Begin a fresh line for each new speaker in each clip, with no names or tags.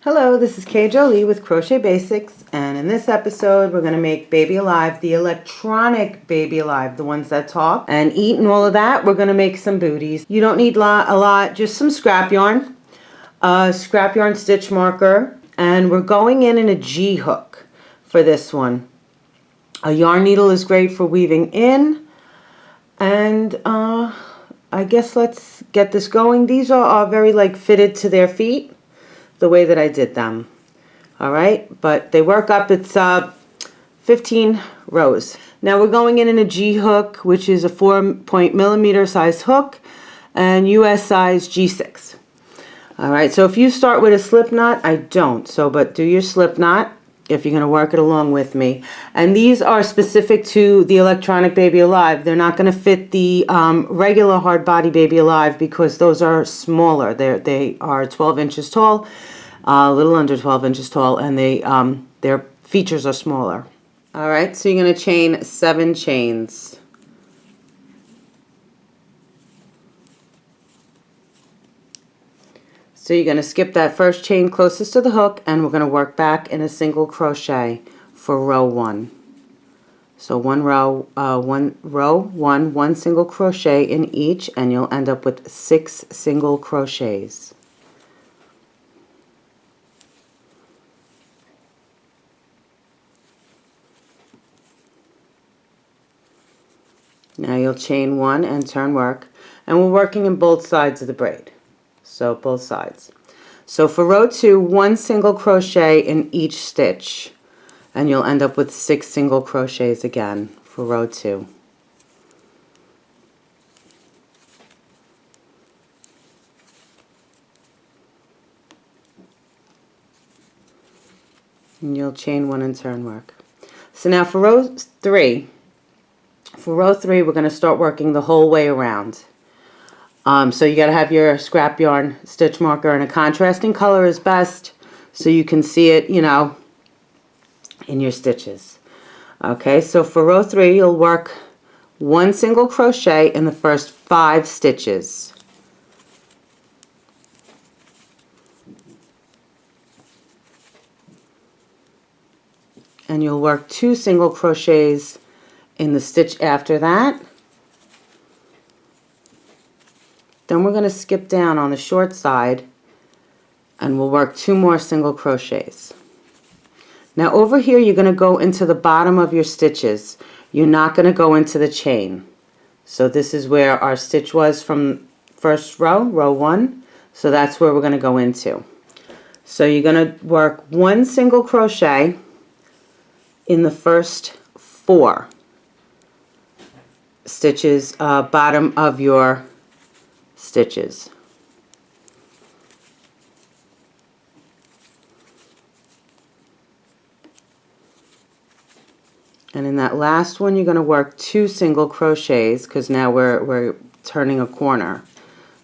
Hello, this is K. Jolie with Crochet Basics, and in this episode we're going to make Baby Alive, the electronic Baby Alive, the ones that talk and eat and all of that. We're going to make some booties. You don't need a lot, just some scrap yarn, scrap yarn stitch marker, and we're going in a G hook for this one. A yarn needle is great for weaving in, and I guess let's get this going. These are very fitted to their feet, the way that I did them. All right, but they work up. It's 15 rows. Now we're going in a G hook, which is a 4-millimeter size hook and US size G6. All right, so if you start with a slip knot, I don't, but do your slip knot if you're going to work it along with me. And these are specific to the electronic Baby Alive. They're not going to fit the regular hard body Baby Alive because those are smaller. They are 12 inches tall, a little under 12 inches tall, and their features are smaller. All right, so you're going to chain 7 chains. So you're going to skip that first chain closest to the hook, and we're going to work back in a single crochet for row 1. So one single crochet in each, and you'll end up with 6 single crochets. Now you'll chain 1 and turn work, and we're working in both sides of the braid. So both sides. So for row 2, 1 single crochet in each stitch, and you'll end up with 6 single crochets again for row 2. And you'll chain 1 and turn work. So now for row 3, we're going to start working the whole way around. So you got to have your scrap yarn stitch marker, and a contrasting color is best so you can see it, in your stitches. Okay, so for row 3, you'll work 1 single crochet in the first 5 stitches. And you'll work 2 single crochets in the stitch after that. Then we're going to skip down on the short side, and we'll work 2 more single crochets. Now over here you're going to go into the bottom of your stitches. You're not going to go into the chain. So this is where our stitch was from first row, row 1. So that's where we're going to go into. So you're going to work 1 single crochet in the first 4 stitches, bottom of your stitches. And in that last one, you're going to work 2 single crochets because now we're turning a corner.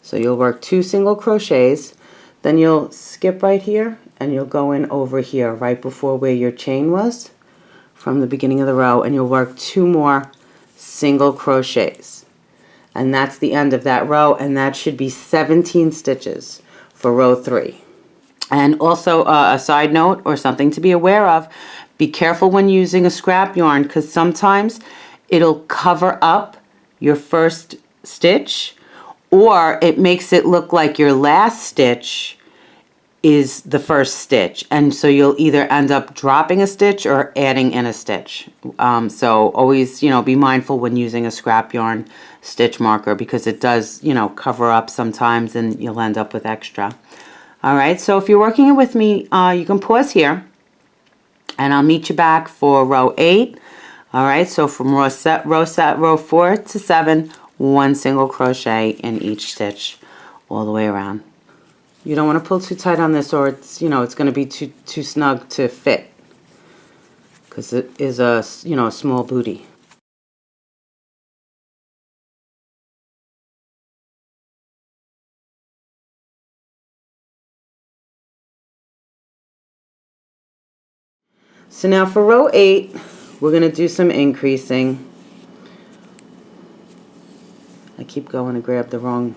So you'll work 2 single crochets, then you'll skip right here and you'll go in over here right before where your chain was from the beginning of the row, and you'll work 2 more single crochets. And that's the end of that row, and that should be 17 stitches for row 3. And also a side note or something to be aware of, be careful when using a scrap yarn because sometimes it'll cover up your first stitch, or it makes it look like your last stitch is the first stitch, and so you'll either end up dropping a stitch or adding in a stitch. So always, be mindful when using a scrap yarn stitch marker because it does, cover up sometimes and you'll end up with extra. All right, so if you're working it with me, you can pause here and I'll meet you back for row 8. All right, so from row 4 to 7, 1 single crochet in each stitch all the way around. You don't want to pull too tight on this, or it's it's going to be too snug to fit because it is a a small bootie. So now for row 8, we're going to do some increasing. I keep going to grab the wrong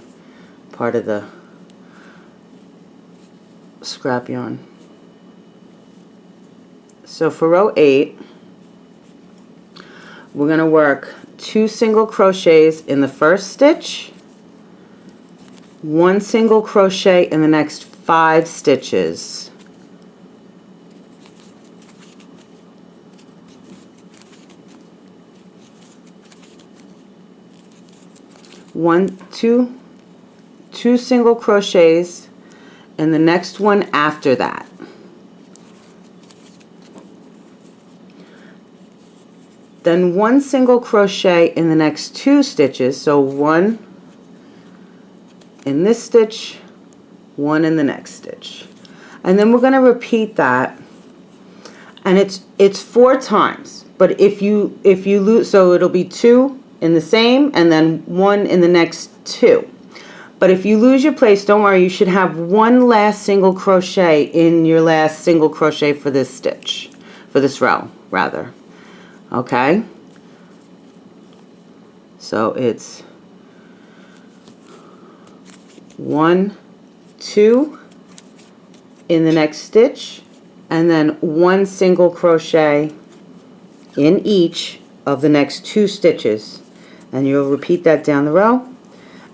part of the scrap yarn. So for row 8, we're going to work 2 single crochets in the first stitch, 1 single crochet in the next 5 stitches. Two single crochets in the next one after that. Then 1 single crochet in the next 2 stitches, so 1 in this stitch, 1 in the next stitch. And then we're going to repeat that, and it's 4 times. But if you lose, so it'll be 2 in the same and then 1 in the next 2. But if you lose your place, don't worry, you should have 1 last single crochet in your last single crochet for this stitch, for this row rather. Okay? So it's 1, 2 in the next stitch, and then 1 single crochet in each of the next 2 stitches. And you'll repeat that down the row.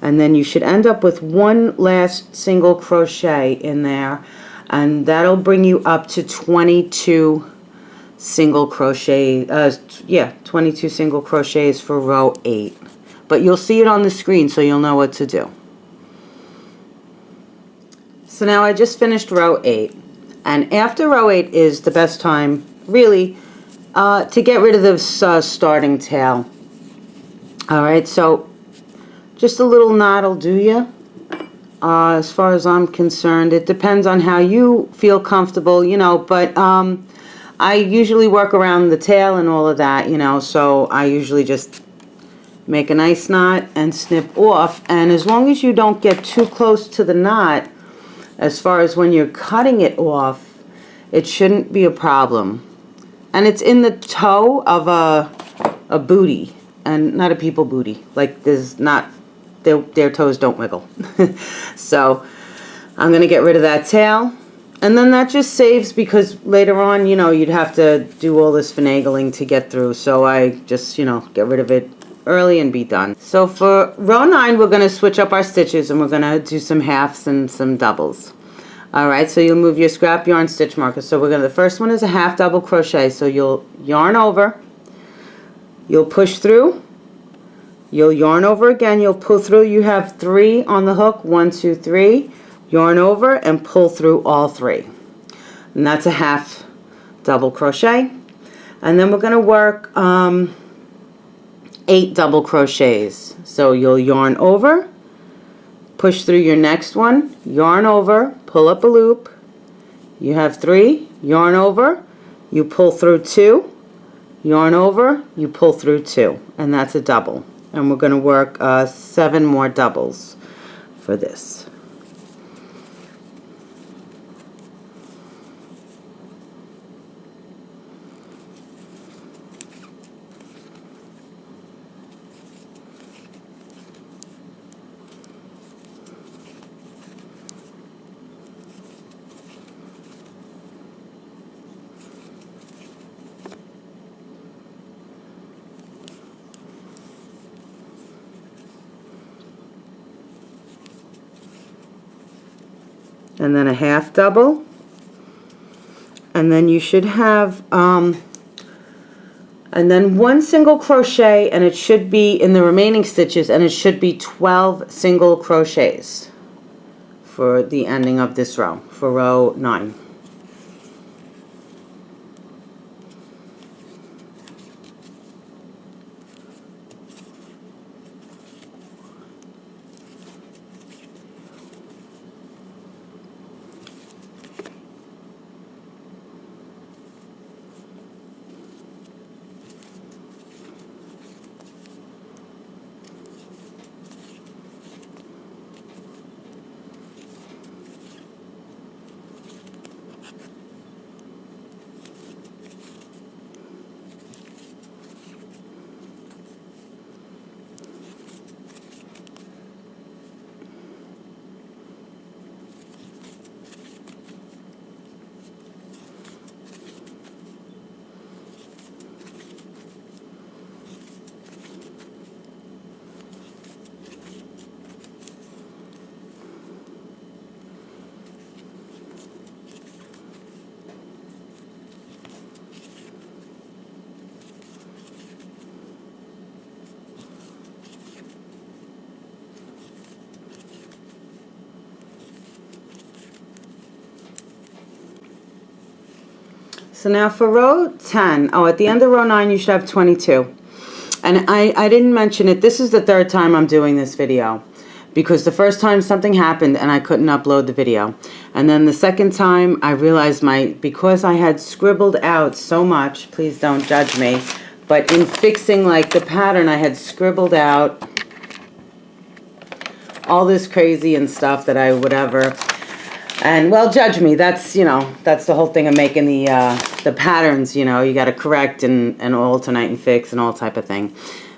And then you should end up with 1 last single crochet in there, and that'll bring you up to 22 single crochet, 22 single crochets for row 8. But you'll see it on the screen, so you'll know what to do. So now I just finished row 8, and after row 8 is the best time, really, to get rid of this starting tail. Alright, so just a little knot will do you. As far as I'm concerned, it depends on how you feel comfortable, you know, but I usually work around the tail and all of that, you know, so I usually just make a nice knot and snip off. And as long as you don't get too close to the knot, as far as when you're cutting it off, it shouldn't be a problem. And it's in the toe of a bootie, and not a people booty. Like, there's not, their toes don't wiggle. So I'm going to get rid of that tail. And then that just saves, because later on, you know, you'd have to do all this finagling to get through. So I just, you know, get rid of it early and be done. So for row 9, we're going to switch up our stitches, and we're going to do some halves and some doubles. Alright, so you'll move your scrap yarn stitch marker. So we're going to, the first one is a half double crochet. So you'll yarn over, you'll push through, you'll yarn over again, you'll pull through. You have 3 on the hook, 1, 2, 3. Yarn over and pull through all 3. And that's a half double crochet. And then we're going to work 8 double crochets. So you'll yarn over, push through your next one, yarn over, pull up a loop. You have 3, yarn over, you pull through 2, yarn over, you pull through 2. And that's a double. And we're going to work 7 more doubles for this. And then a half double, and then you should have and then 1 single crochet, and it should be in the remaining stitches, and it should be 12 single crochets for the ending of this row, for row 9. So now for row 10, oh, at the end of row 9 you should have 22. And I didn't mention it, this is the third time I'm doing this video, because the first time something happened and I couldn't upload the video. And then the second time I realized because I had scribbled out so much, please don't judge me, but in fixing like the pattern I had scribbled out all this crazy and stuff that I whatever. And well, judge me, that's, you know, that's the whole thing of making the patterns, you know, you got to correct and alternate and fix and all type of thing.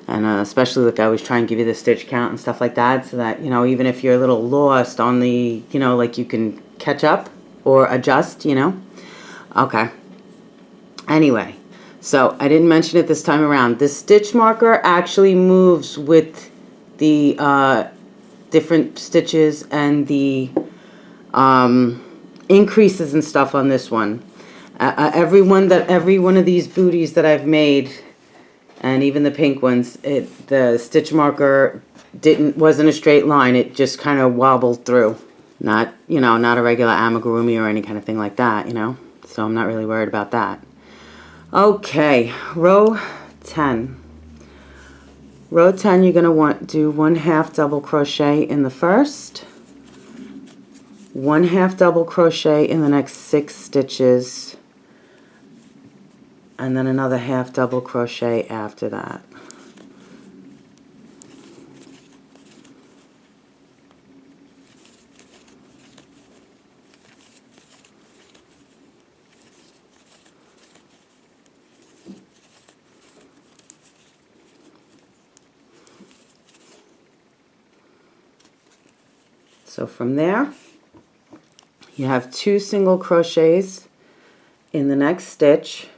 And especially, like, I always try and give you the stitch count and stuff like that, so that, you know, even if you're a little lost on the, you know, like, you can catch up or adjust, you know. Okay. Anyway, so I didn't mention it this time around. The stitch marker actually moves with the different stitches and the increases and stuff on this one. Every one of these booties that I've made, and even the pink ones, the stitch marker wasn't a straight line. It just kind of wobbled through. Not, you know, not a regular amigurumi or any kind of thing like that, you know. So I'm not really worried about that. Okay, row 10. Row 10, you're going to want to do 1/2 double crochet in the first, 1/2 double crochet in the next 6 stitches, and then another 1/2 double crochet after that. So from there, you have 2 single crochets in the next stitch,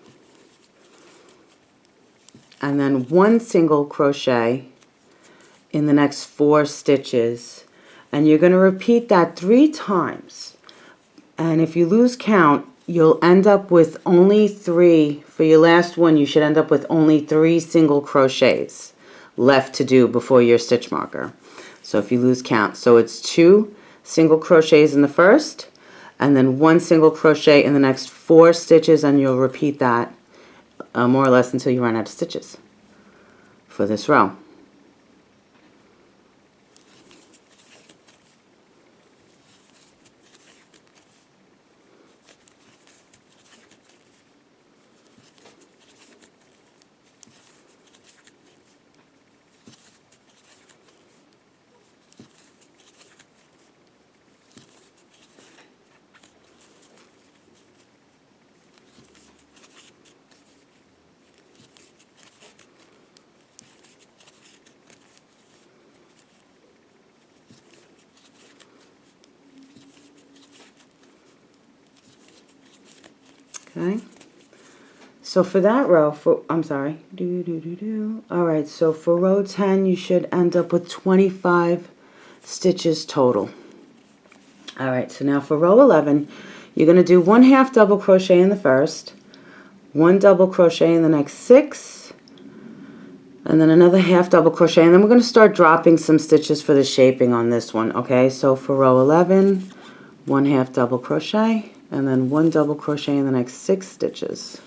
and then 1 single crochet in the next 4 stitches, and you're going to repeat that 3 times. And if you lose count, you'll end up with only 3. For your last one, you should end up with only 3 single crochets left to do before your stitch marker. So if you lose count, so it's 2 single crochets in the first, and then 1 single crochet in the next 4 stitches, and you'll repeat that more or less until you run out of stitches for this row. Okay, so for that row, alright, so for row 10, you should end up with 25 stitches total. Alright, so now for row 11, you're going to do 1/2 double crochet in the first, 1 double crochet in the next 6, and then another 1/2 double crochet, and then we're going to start dropping some stitches for the shaping on this one. Okay, so for row 11, 1/2 double crochet, and then 1 double crochet in the next 6 stitches.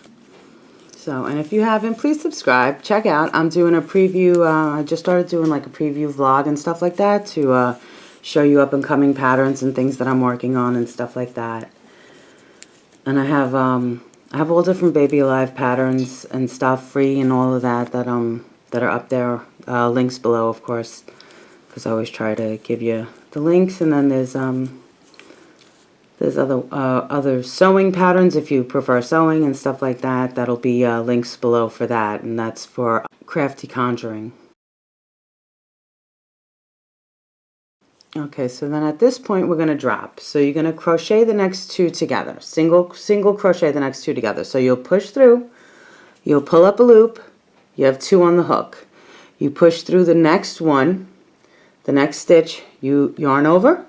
So, and if you haven't, please subscribe, check out. I'm doing a preview, I just started doing like a preview vlog and stuff like that to show you up and coming patterns and things that I'm working on and stuff like that. And I have all different Baby Alive patterns and stuff, free and all of that that are up there, links below, of course, because I always try to give you the links. And then there's other sewing patterns if you prefer sewing and stuff like that. That'll be links below for that, and that's for Crafty Conjuring. Okay, so then at this point we're going to drop. So you're going to crochet the next 2 together. Single crochet the next 2 together. So you'll push through, you'll pull up a loop, you have 2 on the hook. You push through the next one, the next stitch, you yarn over,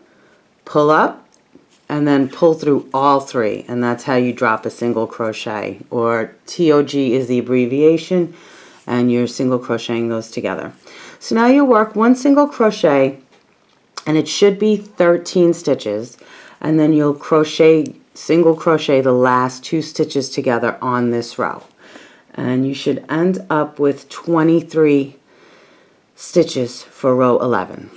pull up, and then pull through all 3, and that's how you drop a single crochet, or TOG is the abbreviation, and you're single crocheting those together. So now you work 1 single crochet, and it should be 13 stitches, and then you'll crochet single crochet the last 2 stitches together on this row. And you should end up with 23 stitches for row 11.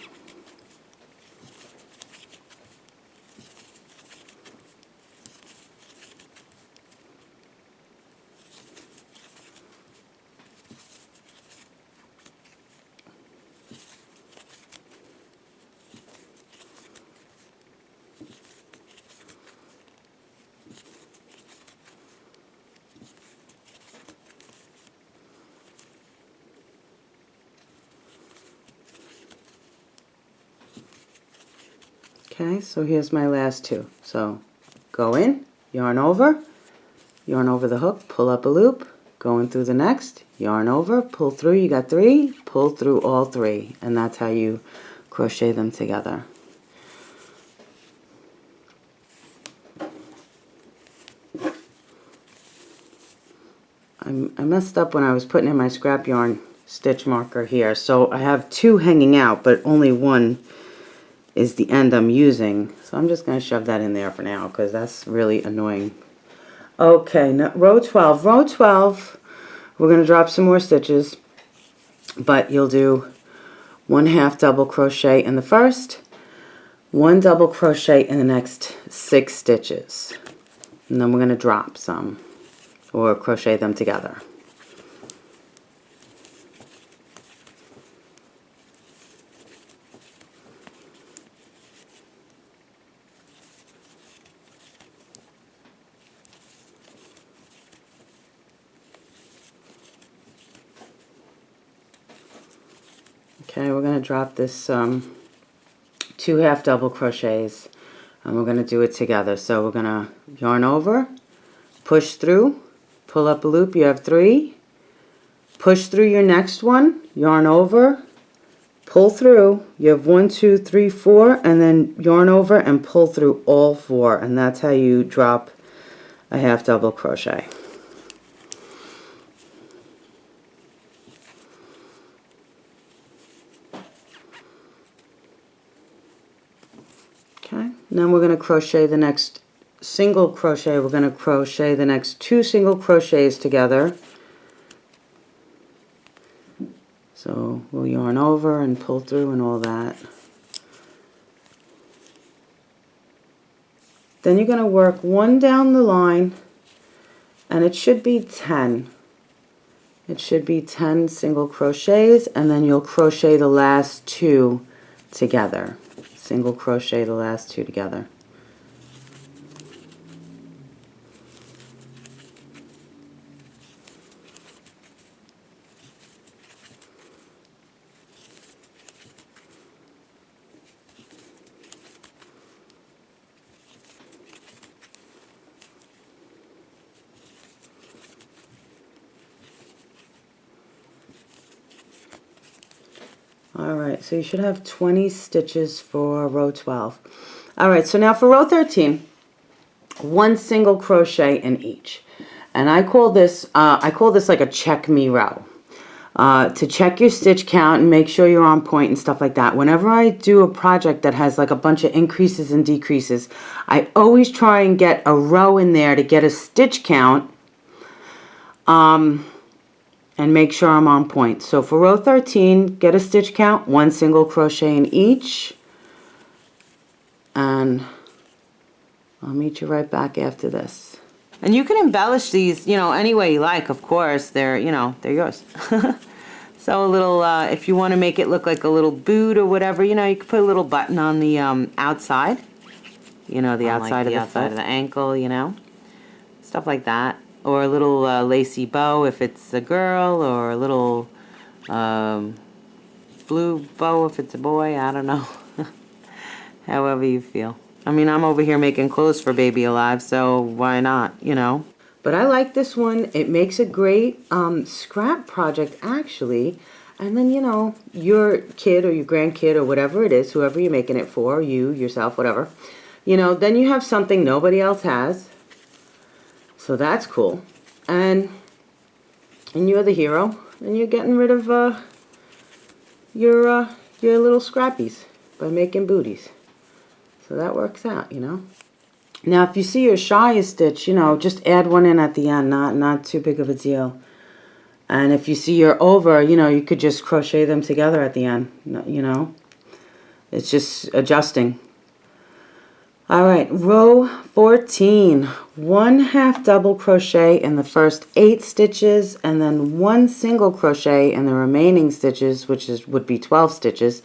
Okay, so here's my last 2. So go in, yarn over the hook, pull up a loop, going through the next, yarn over, pull through, you got 3, pull through all 3, and that's how you crochet them together. I messed up when I was putting in my scrap yarn stitch marker here, so I have 2 hanging out, but only 1 is the end I'm using. So I'm just going to shove that in there for now because that's really annoying. Okay, now row 12. Row 12, we're going to drop some more stitches, but you'll do 1/2 double crochet in the first, 1 double crochet in the next 6 stitches. And then we're going to drop some or crochet them together. Okay, we're going to drop this 2 half double crochets and we're going to do it together. So we're going to yarn over, push through, pull up a loop, you have 3, push through your next one, yarn over, pull through, you have 1, 2, 3, 4, and then yarn over and pull through all 4, and that's how you drop a half double crochet. Okay, then we're going to crochet the next single crochet. We're going to crochet the next 2 single crochets together. So we'll yarn over and pull through and all that. Then you're going to work 1 down the line, and it should be 10. It should be 10 single crochets, and then you'll crochet the last 2 together. Single crochet the last 2 together. Alright, so you should have 20 stitches for row 12. Alright, so now for row 13, 1 single crochet in each. And I call this like a check me row. To check your stitch count and make sure you're on point and stuff like that. Whenever I do a project that has like a bunch of increases and decreases, I always try and get a row in there to get a stitch count. And make sure I'm on point. So for row 13, get a stitch count, 1 single crochet in each, and I'll meet you right back after this. And you can embellish these, you know, any way you like, of course. They're, you know, they're yours. So a little, if you want to make it look like a little boot or whatever, you know, you could put a little button on the outside, you know, the outside of the foot, of the ankle, you know, stuff like that. Or a little lacy bow if it's a girl, or a little blue bow if it's a boy. I don't know. However you feel. I mean, I'm over here making clothes for Baby Alive, so why not, you know? But I like this one. It makes a great scrap project, actually. And then, you know, your kid or your grandkid or whatever it is, whoever you're making it for, you, yourself, whatever, you know, then you have something nobody else has. So that's cool, and you're the hero, and you're getting rid of your little scrappies by making booties. So that works out, you know. Now, if you see you're shy a stitch, you know, just add one in at the end, not too big of a deal. And if you see you're over, you know, you could just crochet them together at the end, you know. It's just adjusting. All right, row 14, 1/2 double crochet in the first 8 stitches, and then 1 single crochet in the remaining stitches, which would be 12 stitches,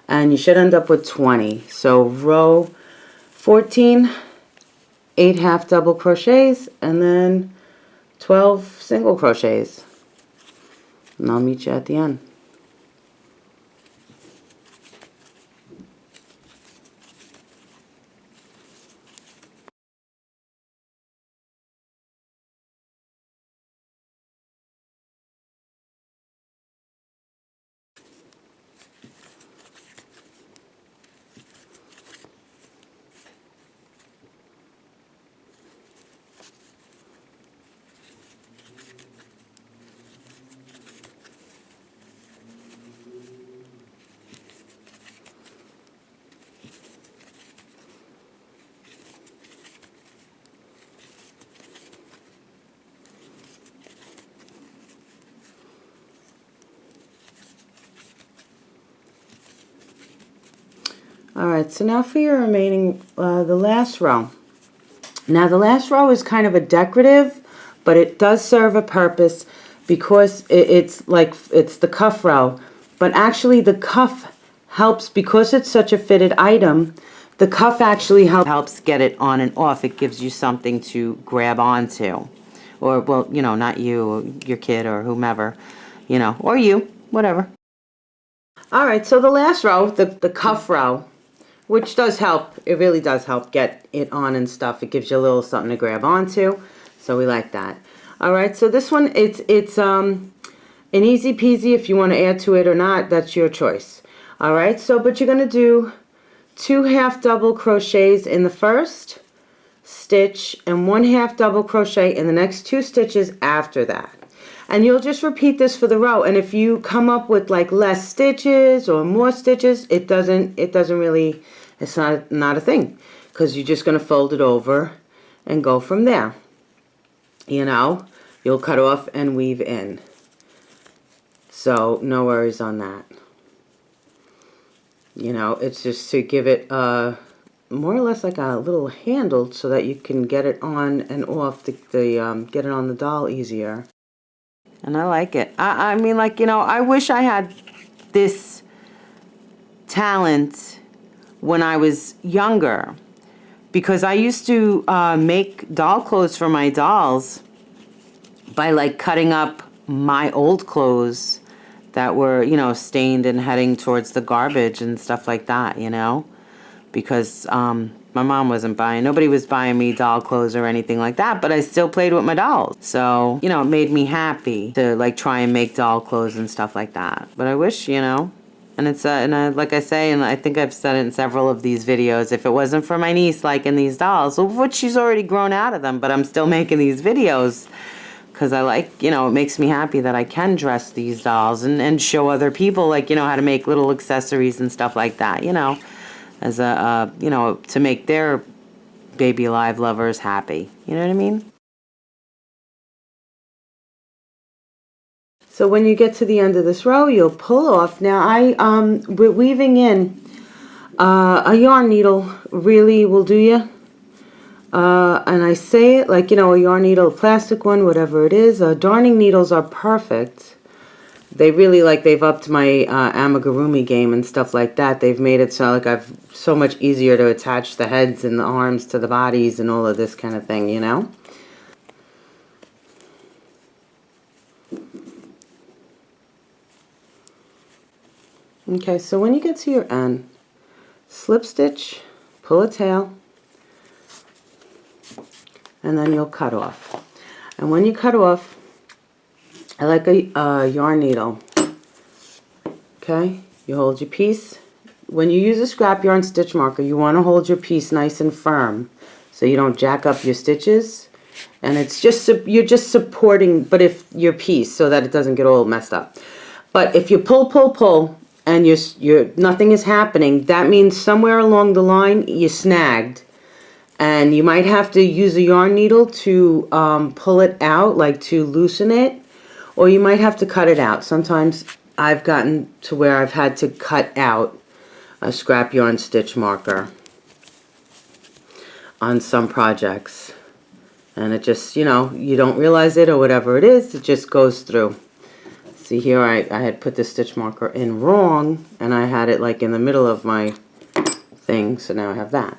and you should end up with 20. So row 14, 8 half double crochets, and then 12 single crochets. And I'll meet you at the end. Alright, so now for your remaining, the last row. Now the last row is kind of a decorative, but it does serve a purpose because it's the cuff row. But actually the cuff helps, because it's such a fitted item, the cuff actually helps get it on and off. It gives you something to grab onto. Or, well, you know, not you, your kid or whomever, you know, or you, whatever. Alright, so the last row, the cuff row, which does help, it really does help get it on and stuff. It gives you a little something to grab onto, so we like that. Alright, so this one, it's an easy peasy. If you want to add to it or not, that's your choice. Alright, so, but you're going to do 2 half double crochets in the first stitch and 1 half double crochet in the next 2 stitches after that. And you'll just repeat this for the row, and if you come up with like less stitches or more stitches, it doesn't really, it's not a thing, because you're just going to fold it over and go from there. You know, you'll cut off and weave in. So no worries on that. You know, it's just to give it more or less like a little handle so that you can get it on and off, get it on the doll easier. And I like it. I mean, like, you know, I wish I had this talent when I was younger, because I used to make doll clothes for my dolls by like cutting up my old clothes that were, you know, stained and heading towards the garbage and stuff like that, you know, because my mom wasn't buying, nobody was buying me doll clothes or anything like that, but I still played with my dolls. So, you know, it made me happy to like try and make doll clothes and stuff like that. But I wish, you know, and it's, like I say, and I think I've said it in several of these videos, if it wasn't for my niece liking these dolls, which she's already grown out of them, but I'm still making these videos because I like, you know, it makes me happy that I can dress these dolls and show other people, like, you know, how to make little accessories and stuff like that, you know, as a, you know, to make their baby alive lovers happy. You know what I mean? So when you get to the end of this row, you'll pull off. Now we're weaving in a yarn needle really will do you. And I say it like, you know, a yarn needle, a plastic one, whatever it is. Darning needles are perfect. They really, like, they've upped my amigurumi game and stuff like that. They've made it so like I've so much easier to attach the heads and the arms to the bodies and all of this kind of thing, you know. Okay, so when you get to your end, slip stitch, pull a tail, and then you'll cut off. And when you cut off, I like a yarn needle. Okay, you hold your piece. When you use a scrap yarn stitch marker, you want to hold your piece nice and firm so you don't jack up your stitches. And it's just, you're just supporting, but if your piece, so that it doesn't get all messed up. But if you pull, and nothing is happening, that means somewhere along the line you snagged. And you might have to use a yarn needle to pull it out, like to loosen it, or you might have to cut it out. Sometimes I've gotten to where I've had to cut out a scrap yarn stitch marker on some projects. And it just, you know, you don't realize it or whatever it is, it just goes through. See here, I had put the stitch marker in wrong, and I had it like in the middle of my thing, so now I have that,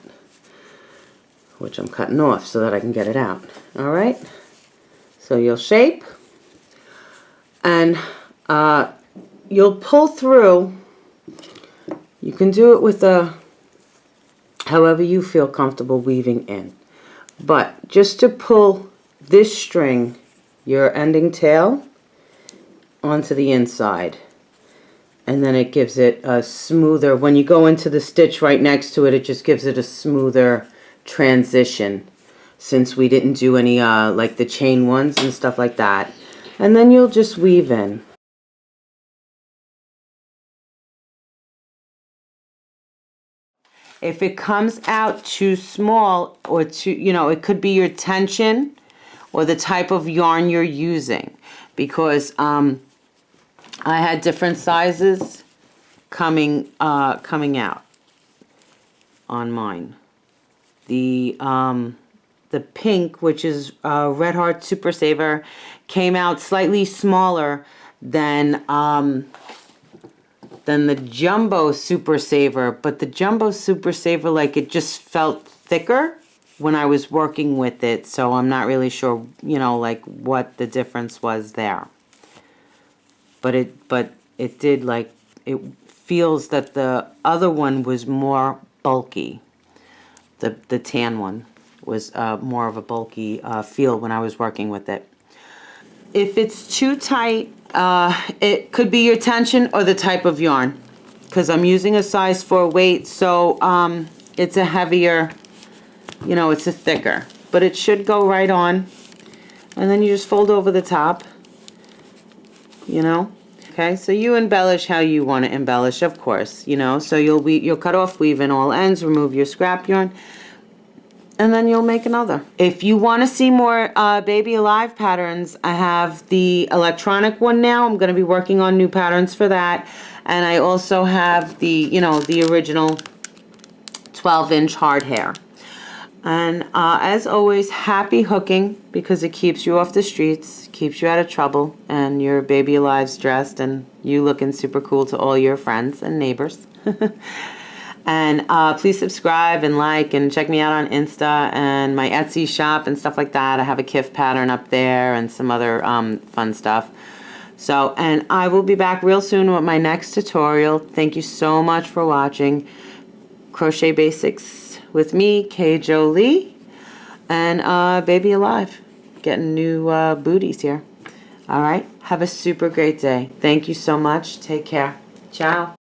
which I'm cutting off so that I can get it out. All right, so you'll shape, and you'll pull through. You can do it with however you feel comfortable weaving in. But just to pull this string, your ending tail, onto the inside. And then it gives it a smoother, when you go into the stitch right next to it, it just gives it a smoother transition, since we didn't do any like the chain ones and stuff like that. And then you'll just weave in. If it comes out too small or too, you know, it could be your tension or the type of yarn you're using, because I had different sizes coming out on mine. The pink, which is Red Heart Super Saver, came out slightly smaller than the Jumbo Super Saver, but the Jumbo Super Saver, like, it just felt thicker when I was working with it, so I'm not really sure, you know, like what the difference was there. But it did, like, it feels that the other one was more bulky. The tan one was more of a bulky feel when I was working with it. If it's too tight, it could be your tension or the type of yarn, because I'm using a size 4 weight, so it's a heavier, you know, it's a thicker, but it should go right on. And then you just fold over the top, you know. Okay, so you embellish how you want to embellish, of course, you know. So you'll cut off, weave in all ends, remove your scrap yarn, and then you'll make another. If you want to see more Baby Alive patterns, I have the electronic one now. I'm going to be working on new patterns for that. And I also have the, you know, the original 12-inch hard hair. And as always, happy hooking, because it keeps you off the streets, keeps you out of trouble, and your Baby Alive's dressed and you looking super cool to all your friends and neighbors. And please subscribe and like and check me out on Insta and my Etsy shop and stuff like that. I have a Kif pattern up there and some other fun stuff. So, and I will be back real soon with my next tutorial. Thank you so much for watching Crochet Basics with me, K. Jolie, and Baby Alive. Getting new booties here. All right. Have a super great day. Thank you so much. Take care. Ciao.